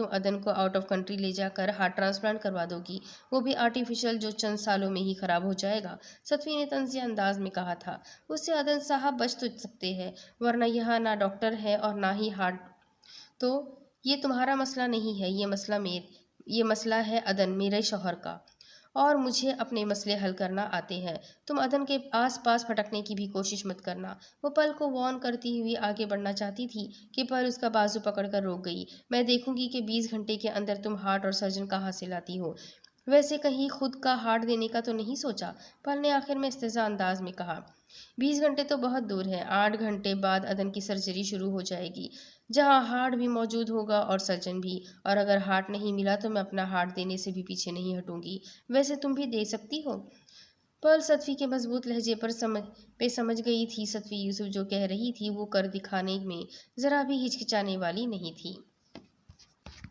तुम अदन को आउट ऑफ कंट्री ले जाकर हार्ट ट्रांसप्लांट करवा दोगी, वो भी आर्टिफिशियल, जो चंद सालों में ही खराब हो जाएगा। सतवी ने तंजिया अंदाज में कहा था। उससे अदन साहब बच तो सकते हैं, वरना यहाँ ना डॉक्टर है और ना ही हार्ट। तो ये तुम्हारा मसला नहीं है, ये मसला है अदन, मेरे शौहर का। और मुझे अपने मसले हल करना आते हैं। तुम अदन के आस पास भटकने की भी कोशिश मत करना। वो पल को वॉर्न करती हुई आगे बढ़ना चाहती थी कि पल उसका बाजू पकड़कर रोक गई। मैं देखूंगी कि 20 घंटे के अंदर तुम हार्ट और सर्जन कहाँ से लाती हो। वैसे कहीं खुद का हार्ट देने का तो नहीं सोचा? पल ने आखिर में इस्तेज़ा अंदाज में कहा। 20 घंटे तो बहुत दूर है। 8 घंटे बाद अदन की सर्जरी शुरू हो जाएगी, जहाँ हार्ट भी मौजूद होगा और सर्जन भी। और अगर हार्ट नहीं मिला तो मैं अपना हार्ट देने से भी पीछे नहीं हटूंगी। वैसे तुम भी दे सकती हो। पर्ल सतफी के मजबूत लहजे पर समझ गई थी। सतफी यूसुफ जो कह रही थी वो कर दिखाने में जरा भी हिचकिचाने वाली नहीं थी।